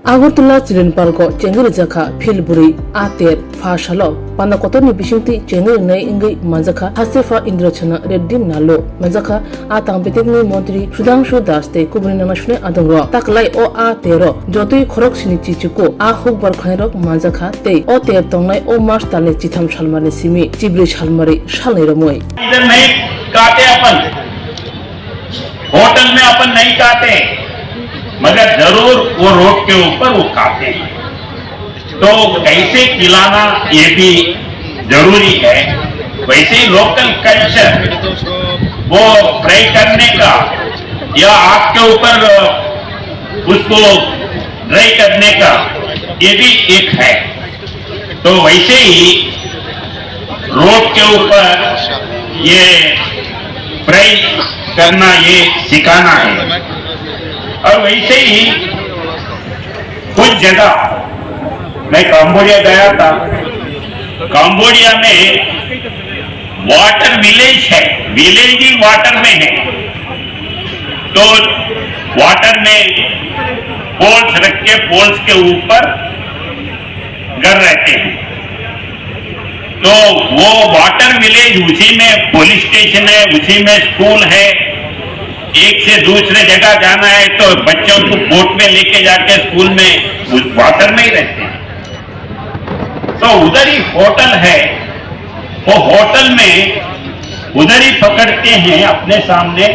Agurtula Chilenpalko Chengir Jaka Philburi Ater Fashalo Panakotoni Bishunti Chengir Nay Ingi Manzaka Hasefa Indrachana Redim Nalo Manzaka Atang Betekni Montri Sudangshu Daste Kubrina Nashne Adangro Taklai O Atero Jotui Khorok Sini Chichuko A Hukbar Khairok Manzaka Te O Ter Tonglai O Mars Tale Chitham Shalmare Simi Chibri Shalmare Shalne Ramoy इधर नहीं काटे अपन hotel में अपन नहीं काटे मगर जरूर वो road के ऊपर वो खाते हैं तो कैसे खिलाना ये भी जरूरी है। वैसे ही लोकल कल्चर वो फ्राई करने का या आग के ऊपर उसको ड्राई करने का ये भी एक है। तो वैसे ही रोड के ऊपर ये फ्राई करना ये सिखाना है। और वैसे ही कुछ जगह मैं कंबोडिया गया था, कंबोडिया में वाटर विलेज है, विलेज ही वाटर में है। तो वाटर में पोल्स रख के पोल्स के ऊपर घर रहते हैं। तो वो वाटर विलेज उसी में पुलिस स्टेशन है, उसी में स्कूल है। एक से दूसरे जगह जाना है तो बच्चों को बोट में लेके जाके स्कूल में वाटर में ही रहते हैं। तो उधर ही होटल है, वो होटल में उधर ही पकड़ते हैं अपने सामने,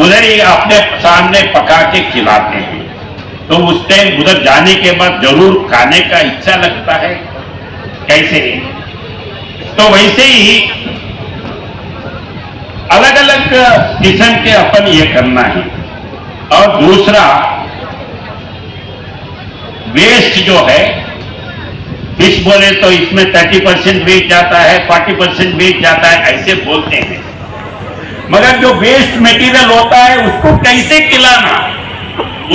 उधर ही अपने सामने पका के खिलाते हैं। तो उस टाइम उधर जाने के बाद जरूर खाने का इच्छा लगता है। कैसे तो वैसे ही अलग अलग किस्म के अपन ये करना है। और दूसरा वेस्ट जो है, फिश बोले तो इसमें 30% वेस्ट जाता है, 40% वेस्ट जाता है, ऐसे बोलते हैं। मगर जो वेस्ट मटेरियल होता है उसको कैसे खिलाना,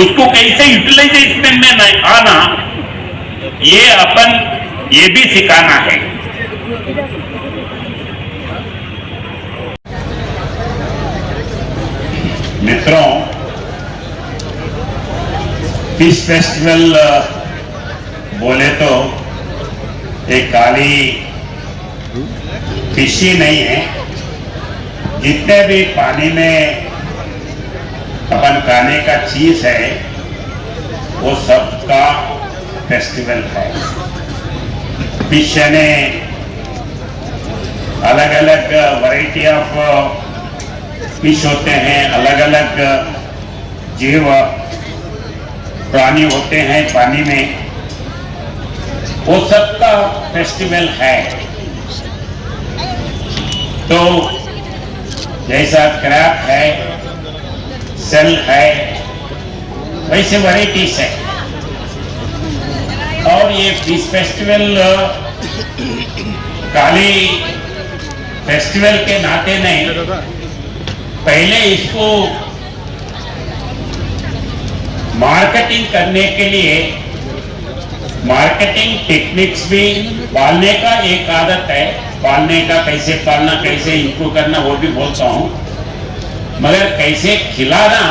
उसको कैसे यूटिलाइजेशन में आना, ये अपन ये भी सिखाना है। मित्रों, फिश फेस्टिवल बोले तो एक खाली फिश ही नहीं है, जितने भी पानी में अपन खाने का चीज है वो सबका फेस्टिवल है। फिश ने अलग अलग वैरायटी ऑफ फिश होते हैं, अलग अलग जीव प्राणी होते हैं पानी में, वो सबका फेस्टिवल है। तो जैसा क्रैब है, सेल है, वैसे वैरायटीज है। और ये फिश फेस्टिवल खाली फेस्टिवल के नाते नहीं, पहले इसको मार्केटिंग करने के लिए मार्केटिंग टेक्निक्स भी पालने का एक आदत है। पालने का कैसे पालना, कैसे इम्प्रूव करना वो भी बोलता हूँ, मगर कैसे खिलाना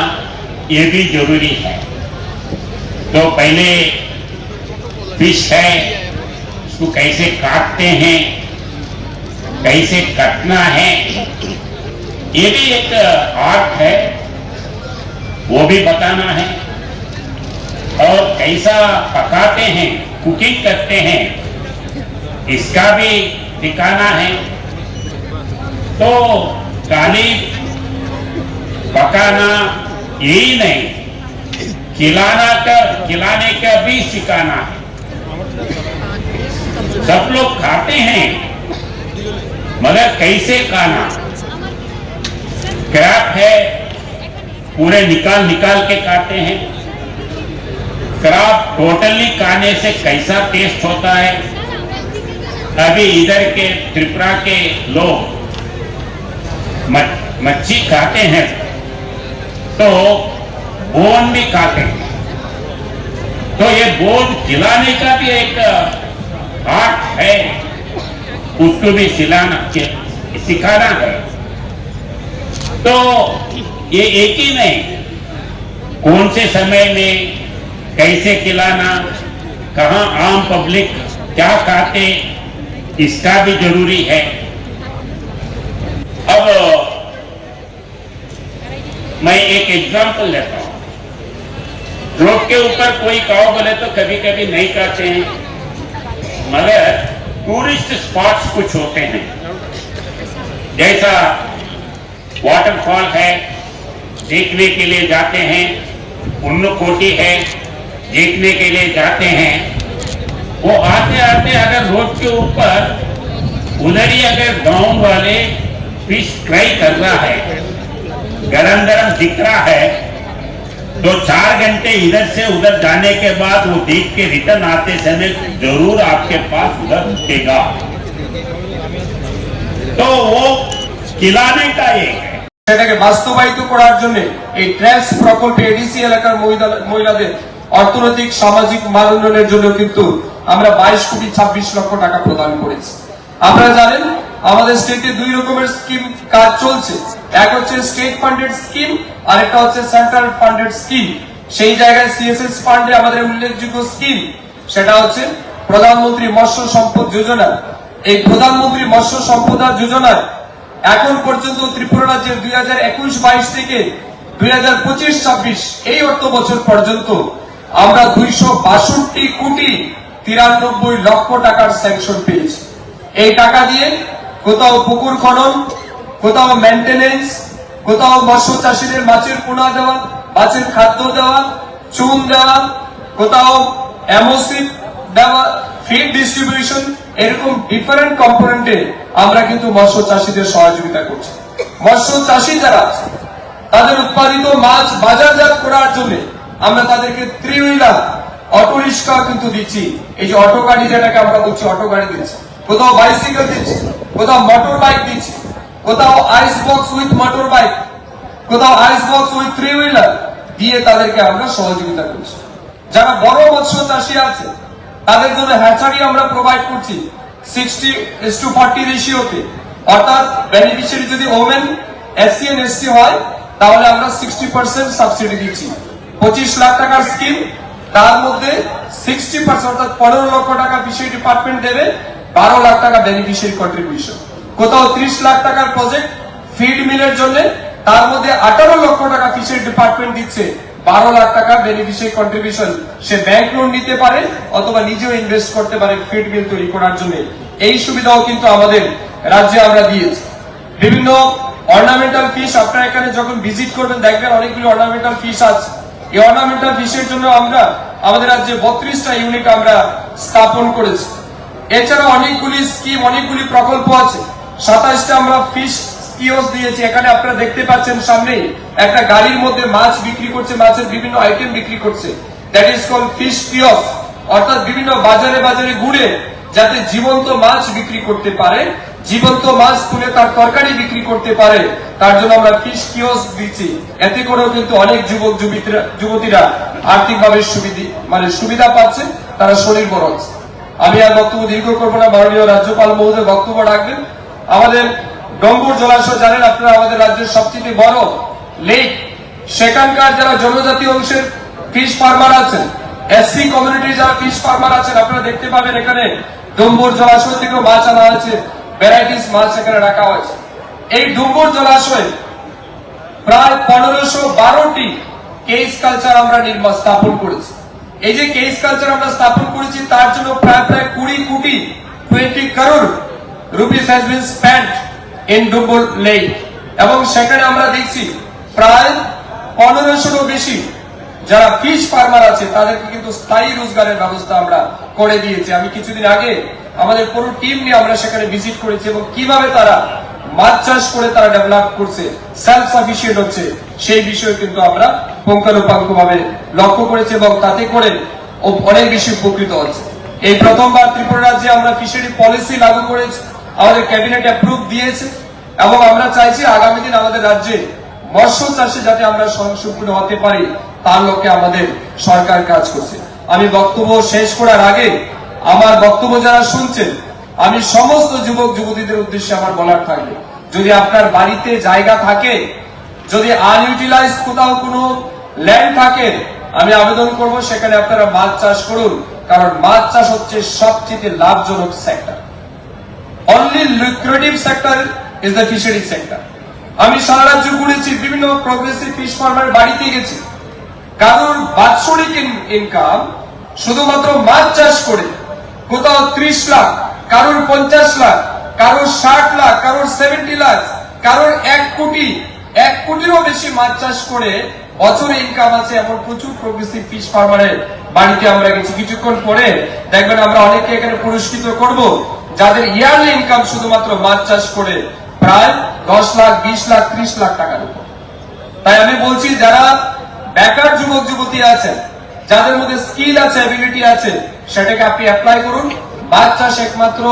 ये भी जरूरी है। तो पहले फिश है, उसको कैसे काटते हैं, कैसे कटना है, ये भी एक आर्ट है, वो भी बताना है। और कैसा पकाते हैं, कुकिंग करते हैं, इसका भी दिखाना है। तो खाली पकाना यही नहीं, खिलाने का भी सिखाना है। सब लोग खाते हैं मगर कैसे खाना। क्रैब है, पूरे निकाल के खाते हैं। क्रैब टोटली खाने से कैसा टेस्ट होता है, अभी इधर के त्रिपुरा के लोग मच्छी खाते हैं तो बोन भी खाते हैं। तो ये बोन खिलाने का भी एक आर्ट है, उसको भी सिखाना है। तो ये एक ही नहीं, कौन से समय में कैसे खिलाना, कहाँ आम पब्लिक क्या खाते, इसका भी जरूरी है। अब मैं एक एग्जांपल लेता हूं। रोड के ऊपर कोई काव बोले तो कभी कभी नहीं कहते हैं, मगर टूरिस्ट स्पॉट्स कुछ होते हैं, जैसा वाटरफॉल है, देखने के लिए जाते हैं, उन्नकोटी है, देखने के लिए जाते हैं। वो आते आते अगर रोड के ऊपर उधर ही अगर गांव वाले फिश फ्राई कर रहा है, गरम गरम दिख रहा है, तो 4 घंटे इधर से उधर जाने के बाद वो देख के रिटर्न आते समय जरूर आपके पास उधर रुकेगा। तो वो खिलाने का एक है। সেটাকে বাস্তবায়িত করার জন্য এই ট্রান্স প্রকল্পে এডিসি এলাকার মহিলাদের অর্থনৈতিক সামাজিক মান উন্নয়নের জন্য কিন্তু আমরা 22 কোটি 26 লক্ষ টাকা প্রদান করেছি। আপনারা জানেন আমাদের স্টেটে দুই রকমের স্কিম কাজ চলছে, এক হচ্ছে স্টেট ফান্ডেড স্কিম আর একটা হচ্ছে সেন্ট্রাল ফান্ডেড স্কিম। সেই জায়গায় সিএসএস ফান্ডে আমাদের উল্লেখযোগ্য স্কিম সেটা হচ্ছে প্রধানমন্ত্রী মৎস্য সম্পদ যোজনা। এই প্রধানমন্ত্রী মৎস্য সম্পদ যোজনায় এখন পর্যন্ত ত্রিপুরা রাজ্যের 2021-22 থেকে 2025-26 এই অর্থ বছর পর্যন্ত আমরা 262 কোটি 93 লক্ষ টাকার স্যাংশন পেয়েছি। এই টাকা দিয়ে কোথাও পুকুর খনন, কোথাও মেইনটেনেন্স, কোথাও মৎস্য চাষীদের মাছের পোনা দেওয়া, মাছের খাদ্য দেওয়া, চুন দেওয়া, কোথাও এমওসি দেওয়া, ফিড ডিস্ট্রিবিউশন, এরকম ডিফারেন্ট কম্পোনেন্টে আমরা কিন্তু মৎস্য চাষীদের সহযোগিতা করছি। মৎস্য চাষী যারা তাদের উৎপাদিত মাছ বাজারজাত করার জন্য আমরা তাদেরকে 3 হুইলার অটো রিক্সা কিন্তু দিচ্ছি। এই যে অটো গাড়ি যেটাকে আমরা বলছি, অটো গাড়ি দিচ্ছি, কোথাও বাইসাইকেল দিচ্ছি, কোথাও মোটর বাইক দিচ্ছি, কোথাও ice box with motor bike, কোথাও আইস বক্স উইথ 3 হুইলার দিয়ে তাদেরকে আমরা সহযোগিতা করছি। যারা বড় মৎস্য চাষী আছে তাদের জন্য হ্যাচারি আমরা প্রোভাইড করছি 60:40 রেশিওতে, অর্থাৎ বেনিফিশিয়ারি যদি ওমেন এসসি এন্ড এসটি হয় তাহলে আমরা 60% সাবসিডি দিচ্ছি। 25 লাখ টাকার স্কিম, তার মধ্যে 60% অর্থাৎ 15 লক্ষ টাকা ফিশারি ডিপার্টমেন্ট দেবে, 12 লাখ টাকা বেনিফিশিয়ারি কন্ট্রিবিউশন। কোথাও 30 লাখ টাকার প্রজেক্ট ফিড মিলের জন্য, তার মধ্যে 18 লক্ষ টাকা ফিশারি ডিপার্টমেন্ট দিচ্ছে, 12 লাখ টাকা বেনিফিশিয়ারি কন্ট্রিবিউশন। সে ব্যাংক লোন নিতে পারে অথবা নিজেও ইনভেস্ট করতে পারে ফিড মিল তৈরি করার জন্য। এই সুবিধাও কিন্তু আমাদের রাজ্যে আমরা দিয়েছি। বিভিন্ন অর্নামেন্টাল ফিশ, আপনারা এখানে যখন ভিজিট করবেন দেখবেন অনেকগুলো অর্নামেন্টাল ফিশ আছে। এই অর্নামেন্টাল ফিশের জন্য আমরা আমাদের রাজ্যে 32টা ইউনিট আমরা স্থাপন করেছি। এছাড়া অনেকগুলি স্কিম, অনেকগুলি প্রকল্প আছে। 27টা আমরা ফিশ কিওস্ক দিয়েছি। এখানে আপনারা দেখতে পাচ্ছেন সামনে একটা গাড়ির মধ্যে মাছ বিক্রি করছে, মাছের বিভিন্ন আইটেম বিক্রি করছে, that is called fish kiosk. অর্থাৎ বিভিন্ন বাজারে বাজারে ঘুরে যাতে জীবন্ত মাছ বিক্রি করতে পারে, জীবন্ত মাছ তুলে তার তরকারি বিক্রি করতে পারে, তার জন্য আমরা ফিশ কিওস্ক দিচ্ছি। এতে করেও কিন্তু অনেক যুবক যুবতীরা আর্থিকভাবে সুবিধা পাচ্ছে, তারা স্বনির্ভর হচ্ছে। আমি আর বক্তব্য দীর্ঘ করবো না, মাননীয় রাজ্যপাল মহোদয় বক্তব্য রাখবেন। আমাদের ডম্বুর জলাশয় জানেন আপনারা আমাদের রাজ্যের সবচেয়ে বড় লেক। সেখানকার যারা জনজাতি অংশের ফিশ ফার্মার আছেন, এসসি কমিউনিটির যারা ফিশ ফার্মার আছেন, আপনারা দেখতে পাবেন এখানে ডম্বুর জলাশয় থেকেও মাছ আনা হয়েছে, ভ্যারাইটিস মাছ এখানে রাখা হয়েছে। এই ডম্বুর জলাশয়ে প্রায় 1512টি কেস কালচার আমরা স্থাপন করেছি। এই যে কেস কালচার আমরা স্থাপন করেছি তার জন্য প্রায় 20 কোটি 20 crore rupees has been spent in Dumbur lake. এবং সেখানে আমরা দেখছি প্রায় 1500 বেশি যারা ফিশ ফার্মার আছে তাদেরকে কিন্তু স্থায়ী রোজগারের ব্যবস্থা আমরা করে দিয়েছি। আমি কিছুদিন আগে আমাদের পুরো টিম নিয়ে আমরা সেখানে ভিজিট করেছি এবং কিভাবে তারা মাছ চাষ করে তারা ডেভেলপ করছে, সেলফ সাফিসিয়েন্ট হচ্ছে, সেই বিষয়ে কিন্তু আমরা পুঙ্খানুপুঙ্খভাবে লক্ষ্য করেছি এবং তাতে করে অনেক বেশি উপকৃত হচ্ছে। এই প্রথমবার ত্রিপুরা রাজ্যে আমরা ফিশারি পলিসি লাগু করেছি, আমাদের ক্যাবিনেট অ্যাপ্রুভ দিয়েছে এবং আমরা চাইছি আগামী দিন আমাদের রাজ্যে মৎস্য চাষে যাতে আমরা স্বয়ংসম্পূর্ণ হতে পারি তার লক্ষ্যে আমাদের সরকার কাজ করছে। আমি বক্তব্য শেষ করার আগে আমার বক্তব্য যারা শুনছেন, আমি সমস্ত যুবক যুবতীদের উদ্দেশ্যে আমার বলার থাকবে, যদি আপনার বাড়িতে জায়গা থাকে, যদি আনইউটিলাইজ কোথাও কোনো ল্যান্ড থাকে, আমি আবেদন করব সেখানে আপনারা মাছ চাষ করুন, কারণ মাছ চাষ হচ্ছে সবচেয়ে লাভজনক sector. Only lucrative sector is the fishery sector. আমি সারা রাজ্য ঘুরেছি, বিভিন্ন প্রগ্রেসিভ ফিশ ফার্মার বাড়িতে গেছি, কারোর বাৎসরিক ইনকাম শুধুমাত্র মাছ চাষ করে কোথাও 30 লাখ, কারোর 50 লাখ, কারোর 60 লাখ, কারোর 70 লাখ, কারোর 1 কোটি, 1 কোটিরও বেশি মাছ চাষ করে বছরে ইনকাম আছে এমন প্রচুর প্রগ্রেসিভ ফিশ ফার্মারের বাড়িতে আমরা গেছি। কিছুক্ষণ পরে দেখবেন আমরা অনেকে এখানে পুরস্কৃত করব যাদের ইয়ারলি ইনকাম শুধুমাত্র মাছ চাষ করে প্রায় 10 লাখ, 20 লাখ, 30 লাখ টাকার উপর। তাই আমি বলছি, যারা বেকার যুবক যুবতী আছেন, যাদের মধ্যে স্কিল আছে, অ্যাবিলিটি আছে, সেটাকে আপনি অ্যাপ্লাই করুন। মাছ চাষ একমাত্র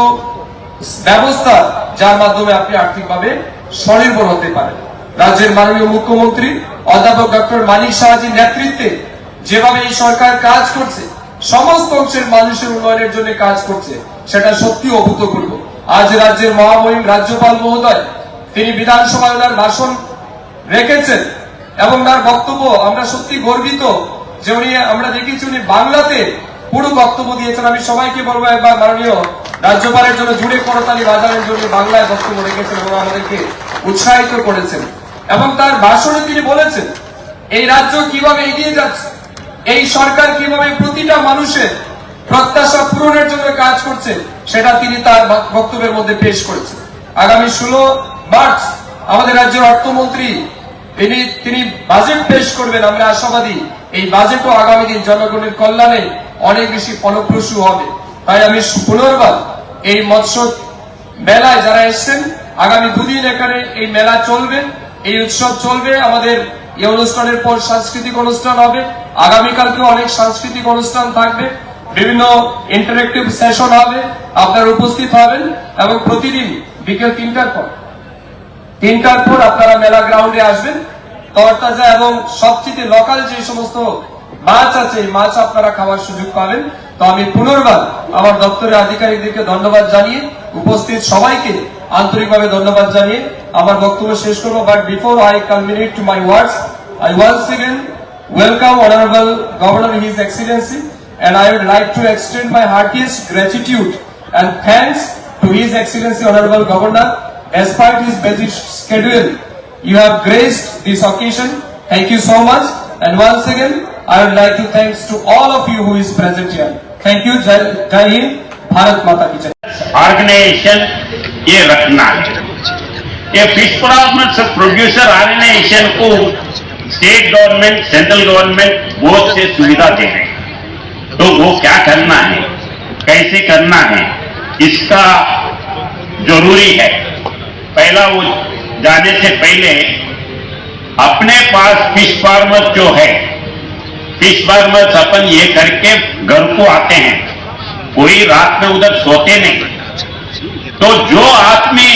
ব্যবস্থা যার মাধ্যমে আপনি আর্থিকভাবে স্বনির্ভর হতে পারেন। রাজ্যের মাননীয় মুখ্যমন্ত্রী অধ্যাপক ডক্টর মানিক সাহাজির নেতৃত্বে যেভাবে এই সরকার কাজ করছে, সমস্ত অংশের মানুষের উন্নয়নের জন্য কাজ করছে, সেটা সত্যি অভূতপূর্ব। আজ রাজ্যের মহামহিম রাজ্যপাল মহোদয় তিনি বিধানসভায় ওনার ভাষণ রেখেছেন এবং তার বক্তব্য আমরা সত্যি গর্বিত যে উনি, আমরা দেখেছি উনি বাংলাতে পুরো বক্তব্য দিয়েছেন। আমি সবাইকে বলবো একবার মাননীয় রাজ্যপালের জন্য জুড়ে করতালি বাজানোর জন্য বাংলায় বক্তব্য রেখেছেন এবং আমাদেরকে উৎসাহিত করেছেন। এবং তার ভাষণে তিনি বলেছেন এই রাজ্য কিভাবে এগিয়ে যাচ্ছে, এই সরকার কিভাবে প্রতিটা মানুষের প্রত্যাশা পূরণের জন্য কাজ করছে, সেটা তিনি তার বক্তব্যের মধ্যে পেশ করেছেন। আগামী 16 মার্চ আমাদের রাজ্যের অর্থমন্ত্রী তিনি বাজেট পেশ করবেন। আমরা আশাবাদী এই বাজেটও আগামী দিন জনগণের কল্যাণে অনেক বেশি ফলপ্রসূ হবে। তাই আমি পুনর্বার এই মৎস্য মেলায় যারা এসছেন, আগামী 2 দিন এখানে এই মেলা চলবে, এই উৎসব চলবে। আমাদের এই অনুষ্ঠানের পর সাংস্কৃতিক অনুষ্ঠান হবে, আগামীকালকে অনেক সাংস্কৃতিক অনুষ্ঠান থাকবে, বিভিন্ন ইন্টারেক্টিভ সেশন হবে, আপনারা উপস্থিত হবেন এবং প্রতিদিন বিকেল 3টার পর আপনারা মেলা গ্রাউন্ডে আসবেন। তরতাজা এবং সবচেয়ে লোকাল যে সমস্ত মাছ আছে, এই মাছ আপনারা খাওয়ার সুযোগ পাবেন। তো আমি পুনর্বার আমার দপ্তরের আধিকারিকদেরকে ধন্যবাদ জানিয়ে, উপস্থিত সবাইকে আন্তরিকভাবে ধন্যবাদ জানিয়ে আমার বক্তব্য শেষ করব। But before I conclude to my words, I once again welcome Honorable Governor His Excellency, and I would like to extend my heartiest gratitude and thanks to His Excellency Honorable Governor. Despite his busy schedule, you have graced this occasion. Thank you so much. And once again, I would like to thanks to all of you who is present here. Thank you. Jai Hind, Bharat Mata ki Jai. Organisation ये रखना है। ये fish producer organisation को state government, central government बहुत से सुविधा दे रहे हैं। तो वो क्या करना है, कैसे करना है, इसका जरूरी है। पहला वो जाने से पहले अपने पास फिश फार्मर जो है, फिश फार्मर्स अपन ये करके घर को आते हैं, कोई रात में उधर सोते नहीं। तो जो आदमी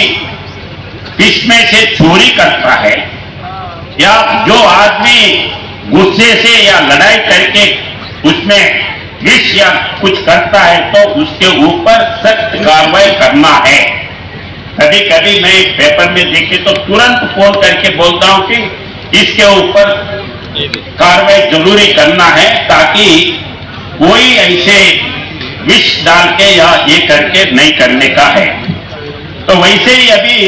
फिश में से चोरी करता है या जो आदमी गुस्से से या लड़ाई करके उसमें विष या कुछ करता है, तो उसके ऊपर सख्त कार्रवाई करना है। कभी कभी मैं पेपर में देखे तो तुरंत फोन करके बोलता हूं कि इसके ऊपर कार्रवाई जरूरी करना है, ताकि कोई ऐसे विष डाल के या ये करके नहीं करने का है। तो वैसे ही अभी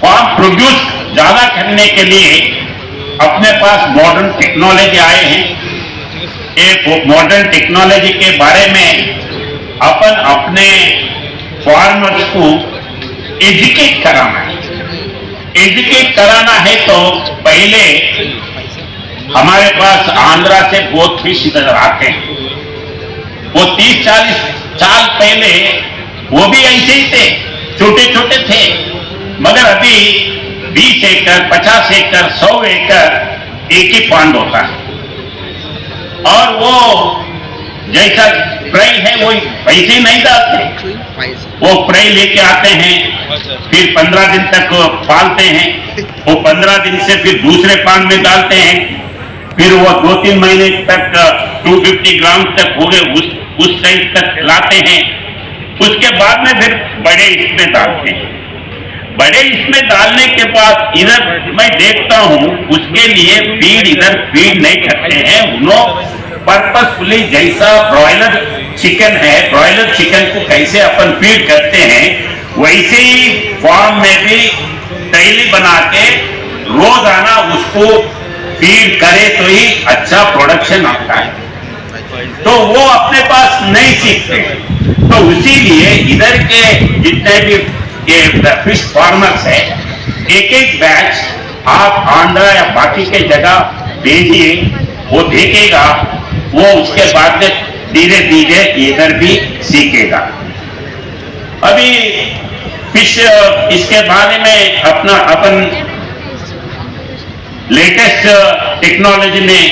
फार्म प्रोड्यूस ज्यादा करने के लिए अपने पास मॉडर्न टेक्नोलॉजी आए हैं। एक मॉडर्न टेक्नोलॉजी के बारे में अपन अपने फार्मर्स को एजुकेट कराना है। एजुकेट कराना है तो पहले हमारे पास आंध्रा से बहुत फिश इधर आते हैं। वो 30-40 साल पहले वो भी ऐसे ही थे, छोटे छोटे थे, मगर अभी 20 एकड़, 50 एकड़, 100 एकड़ एक ही पॉन्ड होता है। और वो जैसा फ्राई है वो पैसे नहीं डालते, वो फ्राई लेके आते हैं, फिर 15 दिन तक पालते हैं, वो 15 दिन से फिर दूसरे पान में डालते हैं, फिर वो 2-3 महीने तक 250 ग्राम तक पूरे उस साइज तक लाते हैं। उसके बाद में फिर बड़े इसमें डालते हैं। बड़े इसमें डालने के बाद इधर मैं देखता हूं उसके लिए फीड इधर फीड नहीं करते हैं उन्होंने पर्पसफुली जैसा ब्रॉयलर चिकन है ब्रॉयलर चिकन को कैसे अपन फीड करते हैं वैसे ही फार्म में भी डेली बना के रोजाना उसको फीड करे तो ही अच्छा प्रोडक्शन आता है तो वो अपने पास नहीं सीखते तो इसीलिए इधर के जितने भी ये फिश फार्मर्स है एक एक बैच आप आंध्रा या बाकी के जगह भेजिए वो देखेगा वो उसके बाद में धीरे धीरे इधर भी सीखेगा। अभी फिश इसके बारे में अपना अपन लेटेस्ट टेक्नोलॉजी में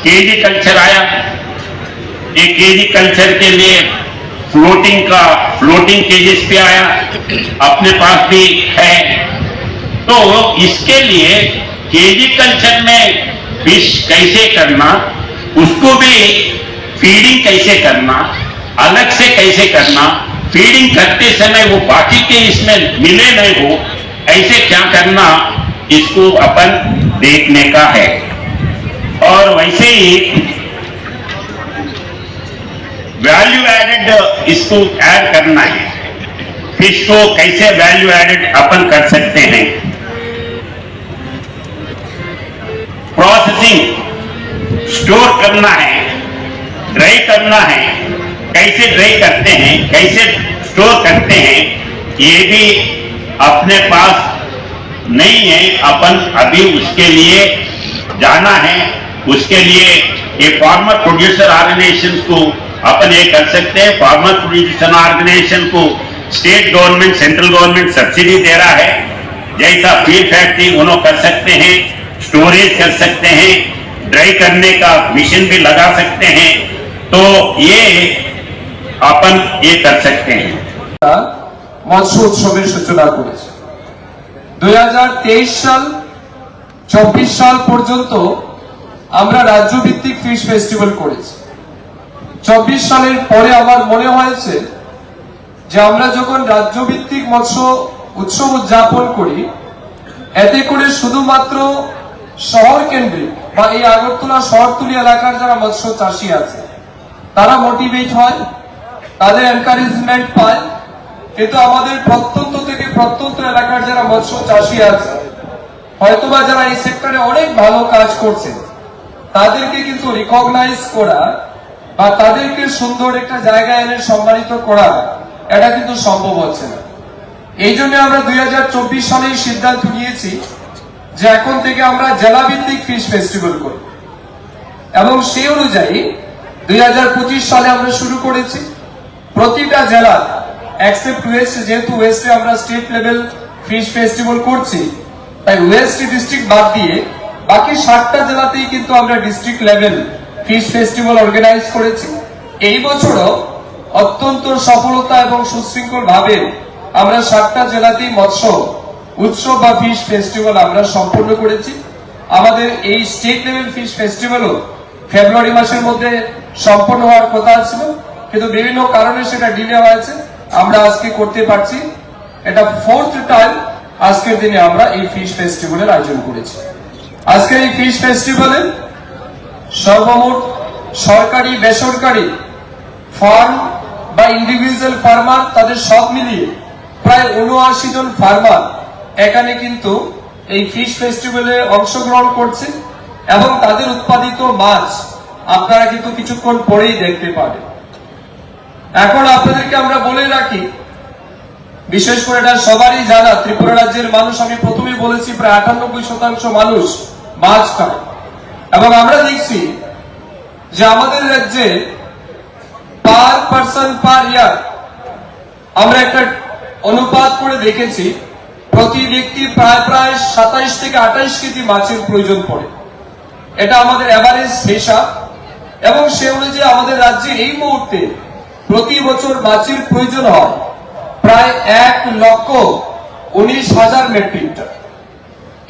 केजी कल्चर आया। ये केजी कल्चर के लिए फ्लोटिंग केजेस पे आया अपने पास भी है तो इसके लिए केजी कल्चर में फिश कैसे करना उसको भी फीडिंग कैसे करना अलग से कैसे करना फीडिंग करते समय वो बाकी के इसमें मिले नहीं हो ऐसे क्या करना इसको अपन देखने का है। और वैसे ही वैल्यू एडेड इसको ऐड करना है फिश को कैसे वैल्यू एडेड अपन कर सकते हैं। प्रोसेसिंग स्टोर करना है ड्राई करना है कैसे ड्राई करते हैं कैसे स्टोर करते हैं ये भी अपने पास नहीं है अपन अभी उसके लिए जाना है उसके लिए ये फार्मर प्रोड्यूसर ऑर्गेनाइजेशन को अपन ये कर सकते हैं। फार्मर प्रोड्यूसर ऑर्गेनाइजेशन को state government central government subsidy दे रहा है जैसा फीड फैक्ट्री उन्होंने कर सकते हैं स्टोरेज कर सकते हैं ड्राई करने का मशीन भी लगा सकते हैं तो ये अपन ये कर सकते हैं। মৎস্য উৎসবের সূচনা করেছে 2023 সাল 24 সাল পর্যন্ত আমরা রাজ্যভিত্তিক ফিশ ফেস্টিভ্যাল করেছি। 24 সালের পরে আমার মনে হয়েছে যে আমরা যখন রাজ্যভিত্তিক মৎস্য উৎসব উদযাপন করি এতে করে শুধুমাত্র শহর কেন্দ্রিক বা এই আগরতলা শহরতলি এলাকার যারা মৎস্য চাষী আছে তারা মোটিভেট হয় তাদের এনকারেজমেন্ট পায় কিন্তু আমাদের প্রত্যন্ত থেকে প্রত্যন্ত এলাকার যারা মৎস্য চাষী আছে হয়তোবা যারা এই সেক্টরে অনেক ভালো কাজ করছে তাদেরকে কিন্তু রিকগনাইজ করা বা তাদেরকে সুন্দর একটা জায়গায় এনে সম্মানিত করা এটা কিন্তু সম্ভব হচ্ছে না। এই জন্য আমরা 2024 সালে সিদ্ধান্ত নিয়েছি যে এখন থেকে আমরা জেলা ভিত্তিক ফিশ ফেস্টিভ্যাল করব এবং সেই অনুযায়ী 2025 সালে আমরা শুরু করেছি প্রতিটা জেলা এক্সেপ্ট ওয়েস্ট যেহেতু ওয়েস্টে আমরা স্টেট লেভেল ফিশ ফেস্টিভ্যাল করছি তাই ওয়েস্ট ডিস্ট্রিক্ট বাদ দিয়ে বাকি 7টা জেলাতেই কিন্তু আমরা district level fish festival organise করেছি। এই বছরও অত্যন্ত সফলতা এবং সুশৃঙ্খল ভাবে আমরা 7টা জেলাতেই মৎস্য উৎসব বা ফিশ ফেস্টিভ্যাল আমরা সম্পন্ন করেছি। আমাদের এই স্টেট লেভেল ফিশ ফেস্টিভ্যালও ফেব্রুয়ারি মাসের মধ্যে সম্পন্ন হওয়ার কথা ছিল কিন্তু বিভিন্ন কারণে সেটা ডিলে হয়েছে আমরা আজকে করতে পারছি। এটা 4th টাইম আজকের দিনে আমরা এই ফিশ ফেস্টিভ্যালের আয়োজন করেছি। আজকে এই ফিশ ফেস্টিভ্যালে সর্বমোট সরকারি বেসরকারি ফার্ম বা ইন্ডিভিজুয়াল ফার্মার তাদের সব মিলিয়ে প্রায় 79 জন ফার্মার এখানে কিন্তু এই ফিশ ফেস্টিভ্যালে অংশগ্রহণ করছে এবং তাদের উৎপাদিত মাছ আপনারা কিন্তু কিছুক্ষণ পরেই দেখতে পাবেন। এখন আপনাদেরকে আমরা বলে রাখি বিশেষ করে এটা সবারই জানা ত্রিপুরা রাজ্যের মানুষ আমি প্রথমেই বলেছি প্রায় 98% মানুষ মাছ খায় এবং আমরা দেখছি যে আমাদের রাজ্যে পার পারসন পার ইয়ার আমরা একটা অনুপাত করে দেখেছি প্রতি ব্যক্তি প্রায় 27 থেকে 28 কেজি মাছের প্রয়োজন পড়ে এটা আমাদের এভারেজ হিসাব এবং সে অনুযায়ী আমাদের রাজ্যে এই মুহূর্তে প্রতি বছর মাছের প্রয়োজন হয় প্রায় 1,19,000 মেট্রিক টন।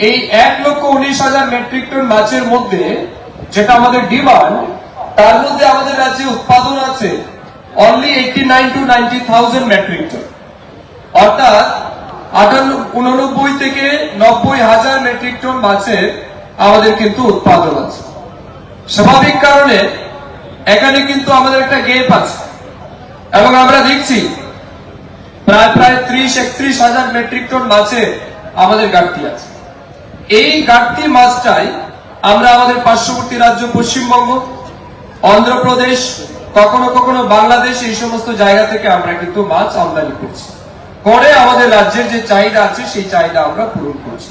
এই 1,19,000 মেট্রিক টন মাছের মধ্যে যেটা আমাদের ডিমান্ড তার মধ্যে আমাদের রাজ্যে উৎপাদন আছে অনলি 89 to 90,000 মেট্রিক টন অর্থাৎ 89 থেকে 90,000 মেট্রিক টন মাছের আমাদের কিন্তু উৎপাদন আছে। স্বাভাবিক কারণে এখানে কিন্তু আমাদের একটা গ্যাপ আছে এবং আমরা দেখছি প্রায় 30-31,000 মেট্রিক টন মাছের আমাদের ঘাটতি আছে। এই ঘাটতি মাছটাই আমরা আমাদের পার্শ্ববর্তী রাজ্য পশ্চিমবঙ্গ, অন্ধ্রপ্রদেশ, কখনো কখনো বাংলাদেশ, এই সমস্ত জায়গা থেকে আমরা কিন্তু মাছ আমদানি করছি, করে আমাদের রাজ্যের যে চাহিদা আছে সেই চাহিদা আমরা পূরণ করছি।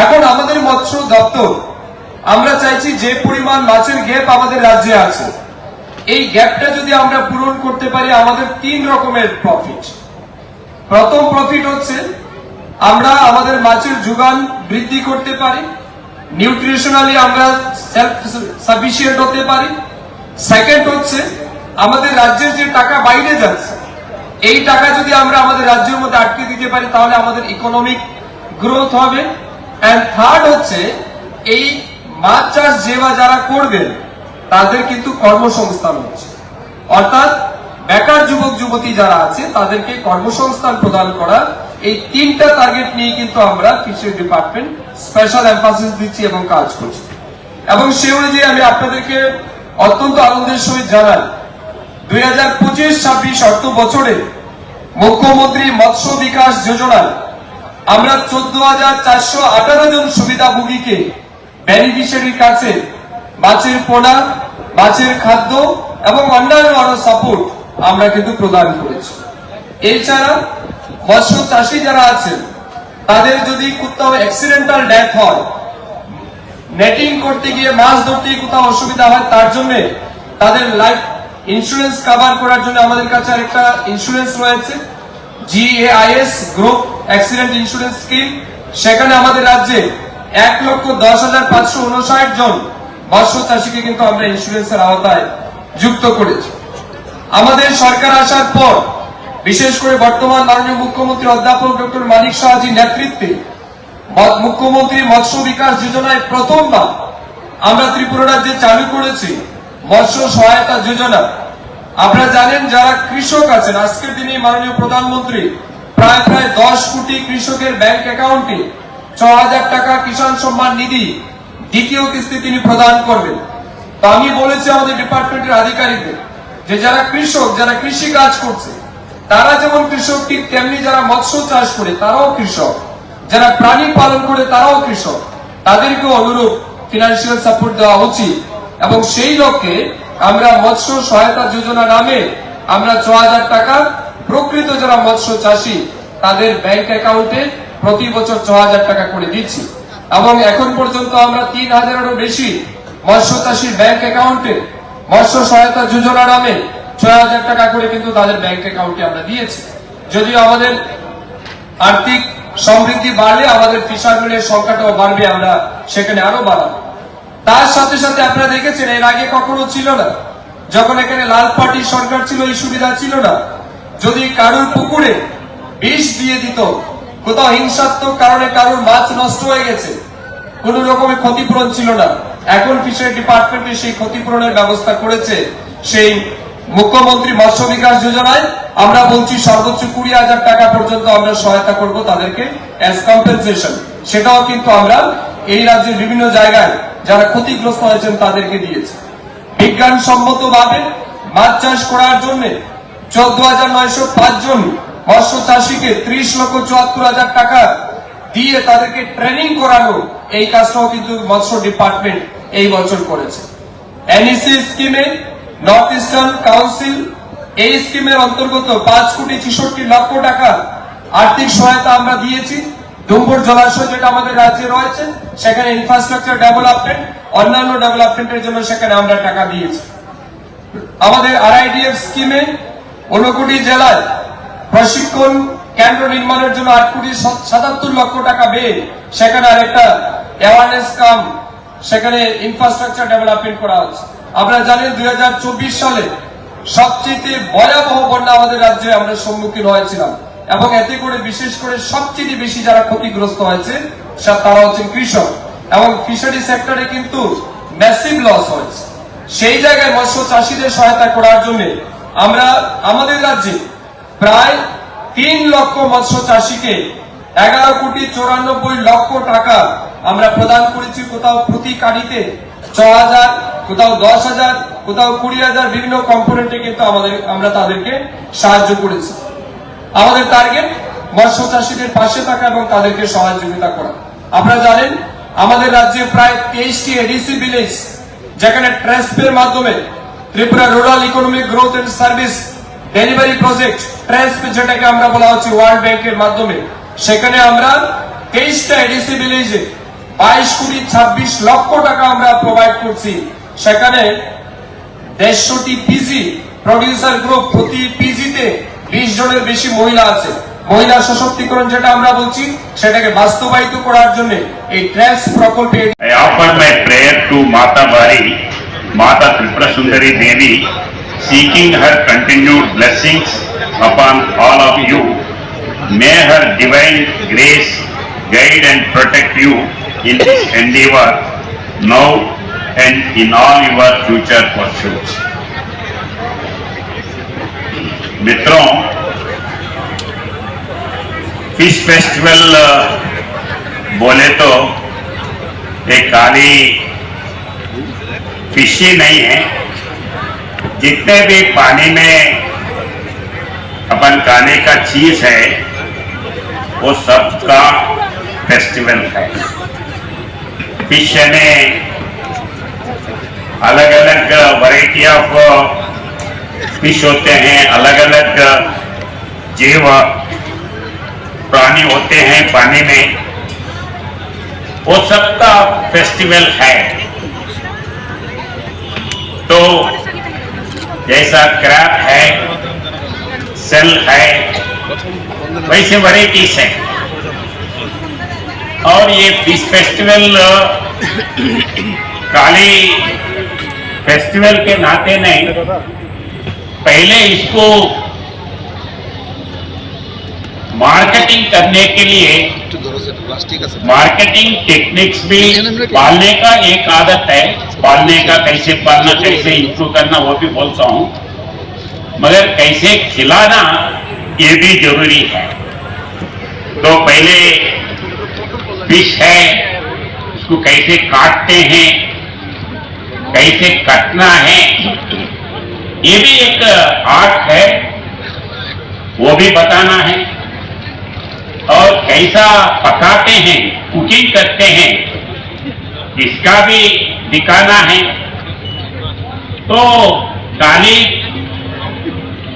এখন আমাদের মৎস্য দপ্তর আমরা চাইছি যে পরিমাণ মাছের গ্যাপ আমাদের রাজ্যে আছে, এই গ্যাপটা যদি আমরা পূরণ করতে পারি আমাদের 3 রকমের প্রফিট। প্রথম প্রফিট হচ্ছে আমরা আমাদের মাছের যোগান বৃদ্ধি করতে পারি, নিউট্রিশনালি আমরা সেলফ সাফিসিয়েন্ট হতে পারি। সেকেন্ড হচ্ছে আমাদের রাজ্যের যে টাকা বাইরে যাচ্ছে এই টাকা যদি আমরা আমাদের রাজ্যের মধ্যে আটকে দিতে পারি তাহলে আমাদের ইকোনমিক গ্রোথ হবে। এন্ড থার্ড হচ্ছে এই মাছ চাষ যারা করবেন তাদের কিন্তু কর্মসংস্থান হচ্ছে, অর্থাৎ বেকার যুবক যুবতী যারা আছে তাদেরকে কর্মসংস্থান প্রদান করা। এই 3টা টার্গেট নিয়ে কিন্তু আমরা ফিশারি ডিপার্টমেন্ট স্পেশাল এমফাসিস দিচ্ছি এবং কাজ করছি। এবং সে অনুযায়ী আমি আপনাদেরকে অত্যন্ত আনন্দের সহিত জানাই 2025-26 অর্থ বছরে মুখ্যমন্ত্রী মৎস্য বিকাশ যোজনায় আমরা 14,418 জন সুবিধাভোগীকে বেনিফিশিয়ারির কাছে মাছের পোনা, মাছের খাদ্য এবং অন্যান্য আরো সাপোর্ট আমরা কিন্তু প্রদান করেছি। এছাড়া মৎস্য চাষী যারা আছেন তাদের যদি কোথাও অ্যাক্সিডেন্টাল ডেথ হয়, নেটিং করতে গিয়ে মাছ ধরতে কোথাও অসুবিধা হয়, তার জন্য তাদের লাইফ ইন্স্যুরেন্স কভার করার জন্য আমাদের কাছে আরেকটা ইন্স্যুরেন্স রয়েছে, GAIS group accident insurance scheme. সেখানে আমাদের রাজ্যে 1,10,559 জন মৎস্য চাষীকে কিন্তু আমরা ইন্স্যুরেন্সের আওতায় যুক্ত করেছি। আমাদের সরকার আসার পর বিশেষ করে বর্তমান মাননীয় মুখ্যমন্ত্রী অধ্যাপক ডক্টর মানিক সাহাজির নেতৃত্বে মুখ্যমন্ত্রী মৎস্য বিকাশ যোজনায় প্রথমবার আমরা ত্রিপুরা রাজ্যে চালু করেছি মৎস্য সহায়তা যোজনা। আপনারা জানেন যারা কৃষক আছেন, আজকের দিনে মাননীয় প্রধানমন্ত্রী প্রায় 10 কোটি কৃষকের ব্যাংক অ্যাকাউন্টে 6,000 টাকা কিষাণ সম্মান নিধি দ্বিতীয় কিস্তি তিনি প্রদান করবেন। তো আমি বলেছি আমাদের ডিপার্টমেন্টের আধিকারিকদের যে যারা কৃষক, যারা কৃষি কাজ করছে তারা যেমন কৃষক ঠিক তেমনি যারা মৎস্য চাষ করে তারাও কৃষক, যারা প্রাণী পালন করে তারাও কৃষক, তাদেরকেও অনুরূপ ফিনান্সিয়াল সাপোর্ট দেওয়া উচিত। এবং সেই লক্ষ্যে আমরা মৎস্য সহায়তা যোজনা নামে আমরা 6,000 টাকা প্রকৃত যারা মৎস্য চাষী তাদের ব্যাংক অ্যাকাউন্টে প্রতি বছর 6,000 টাকা করে দিচ্ছি। এবং এখন পর্যন্ত আমরা 3,000-এরও বেশি মৎস্য চাষীর ব্যাংক অ্যাকাউন্টে মৎস্য সহায়তা যোজনা নামে 6,000 টাকা করে কিন্তু তাদের ব্যাংক অ্যাকাউন্টে আমরা দিয়েছি। যদিও আমাদের আর্থিক সমৃদ্ধি বাড়লে আমাদের ফিশারম্যানের সংখ্যাটাও বাড়বে, আমরা সেখানে আরো বাড়াবো। তার সাথে সাথে আপনারা দেখেছেন এর আগে কখনো ছিল না, যখন এখানে লাল পার্টির সরকার ছিল এই সুবিধা ছিল না। যদি কারোর পুকুরে বিষ দিয়ে দিত, কোথাও হিংসাত্মক কারণে কারোর মাছ নষ্ট হয়ে গেছে, কোন রকমের ক্ষতিপূরণ ছিল না। এখন ফিশারি ডিপার্টমেন্টে সেই ক্ষতিপূরণের ব্যবস্থা করেছে। সেই মুখ্যমন্ত্রী মৎস্য বিকাশ যোজনায় আমরা বলছি সর্বোচ্চ 20,000 টাকা পর্যন্ত আমরা সহায়তা করব তাদেরকে অ্যাজ কম্পেনসেশন। সেটাও কিন্তু আমরা এই রাজ্যের বিভিন্ন জায়গায় যারা ক্ষতিগ্রস্ত হয়েছেন তাদেরকে দিয়েছি। বিজ্ঞানসম্মত ভাবে মাছ চাষ করার জন্য 14,905 জন মৎস্য চাষীকে 30,74,000 টাকা দিয়ে তাদেরকে ট্রেনিং করানো, এই কাজটাও কিন্তু মৎস্য ডিপার্টমেন্ট এই বছর করেছে। NEC স্কিমে নর্থ ইস্টার্ন কাউন্সিল এই স্কিমের অন্তর্গত 5,66,00,000 টাকা আর্থিক সহায়তা আমরা দিয়েছি। ডুম্বুর জলাশয় যেটা আমাদের রাজ্যে রয়েছে সেখানে ইনফ্রাস্ট্রাকচার ডেভেলপমেন্ট, অন্যান্য ডেভেলপমেন্টের জন্য সেখানে আমরা টাকা দিয়েছি। আমাদের RIDF স্কিমে 59 জেলায় প্রশিক্ষণ কেন্দ্র নির্মাণের জন্য 8,77,00,000 টাকা ব্যয়, সেখানে আরেকটা অ্যাওয়ারনেস কাম সেখানে ইনফ্রাস্ট্রাকচার ডেভেলপমেন্ট করা হচ্ছে। আপনারা জানেন 2024 সালে সবচেয়ে ভয়াবহ বন্যা আমাদের রাজ্যে আমরা সম্মুখীন হয়েছিলাম এবং এতে করে বিশেষ করে সবচেয়ে বেশি যারা ক্ষতিগ্রস্ত হয়েছে তারা হচ্ছেন কৃষক। এবং ফিশারি সেক্টরে কিন্তু ম্যাসিভ লস হয়েছে। সেই জায়গায় মৎস্য চাষীদের সহায়তা করার জন্য আমরা আমাদের রাজ্যে প্রায় 3 লক্ষ মৎস্য চাষীকে 11,94,00,000 টাকা আমরা প্রদান করেছি। কোথাও প্রতি গাড়িতে 6,000, কোথাও 10,000, কোথাও 20,000, বিভিন্ন কম্পোনেন্টে কিন্তু আমরা তাদেরকে সাহায্য করেছি। আমাদের টার্গেট মৎস্য চাষীদের পাশে থাকা এবং তাদেরকে সহযোগিতা করা। আপনারা জানেন আমাদের রাজ্যে প্রায় 23টি এডিসি ভিলেজ, যেখানে ট্রান্সপের মাধ্যমে Tripura rural economic growth and service delivery project ট্রান্সপে, যেটাকে আমরা বলা হচ্ছে ওয়ার্ল্ড ব্যাংকের মাধ্যমে, সেখানে আমরা 23টা এডিসি ভিলেজে 22,26,00,000 টাকা আমরা প্রোভাইড করছি। সেখানে 150টি পিজি প্রডিউসার গ্রুপ, প্রতি পিজিতে 20 জনের বেশি মহিলা আছে। মহিলা সশক্তিকরণ যেটা আমরা বলছি, সেটাকে বাস্তবায়িত করার জন্য এই ট্রান্স প্রকল্পে I offer my prayer to Mata Bari, Mata Tripura Sundari Devi, seeking her continued blessings upon all of you. May her divine grace guide and protect you in this endeavor now and in all your future pursuits. मित्रों, fish festival बोले तो एक खाली fish ही नहीं है, जितने भी पानी में अपन खाने का चीज है वो सबका फेस्टिवल है। फिश में अलग अलग वैरायटी ऑफ फिश होते हैं, अलग अलग जीव प्राणी होते हैं पानी में, वो सबका फेस्टिवल है। तो जैसा क्रैब है, सेल है, वैसे वैरायटीज है। और ये फिश फेस्टिवल खाली फेस्टिवल के नाते नहीं, पहले इसको मार्केटिंग करने के लिए मार्केटिंग टेक्निक्स भी पालने का एक आदत है। पालने का कैसे पालना, कैसे इंप्रूव करना, वो भी बोलता हूँ, मगर कैसे खिलाना ये भी जरूरी है। तो पहले फिश है, उसको कैसे काटते हैं, कैसे कटना है, ये भी एक आर्ट है, वो भी बताना है। और कैसा पकाते हैं, कुकिंग करते हैं, इसका भी दिखाना है। तो खाली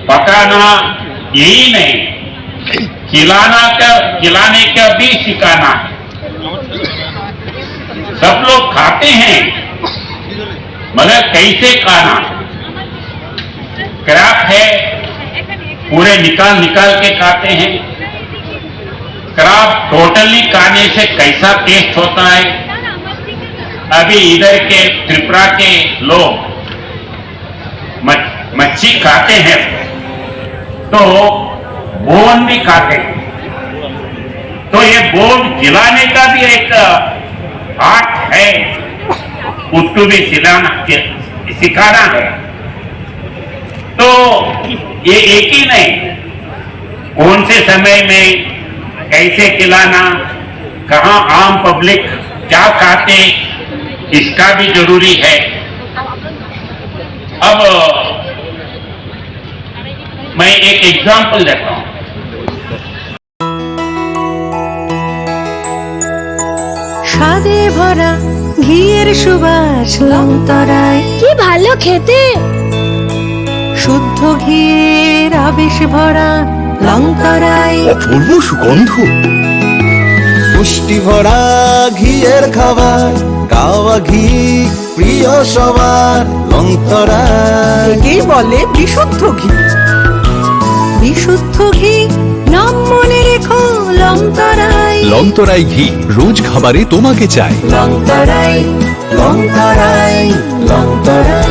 पकाना यही नहीं, खिलाने का भी सिखाना है। सब लोग खाते हैं, मगर कैसे खाना। क्रैब है, पूरे निकाल के खाते हैं। क्रैब टोटली खाने से कैसा टेस्ट होता है, अभी इधर के त्रिपुरा के लोग मच्छी खाते हैं तो बोन भी खाते हैं। तो ये बोन खिलाने का भी एक आर्ट है, उसको भी सिखाना है। तो ये एक ही नहीं, कौन से समय में कैसे खिलाना, कहाँ आम पब्लिक क्या खाते, इसका भी जरूरी है। अब मैं एक एग्जांपल देता हूं। স্বাদে ভরা ঘিয়ের সুবাস লংতরায়, কি ভালো খেতে। শুদ্ধ ঘিয়ের আবেশ ভরা লংতরায়, অপূর্ব সুগন্ধ, পুষ্টি ভরা ঘিয়ের খাবার, গাওয়া ঘি প্রিয় সবার লংতরায়। একেই বলে বিশুদ্ধ ঘি। বিশুদ্ধ ঘি নাম মনে রেখো লংতরায়। লংতরাই ঘি রোজ খাবারে তোমাকে চাই। লংতরায় লংতরায় লংতরায়।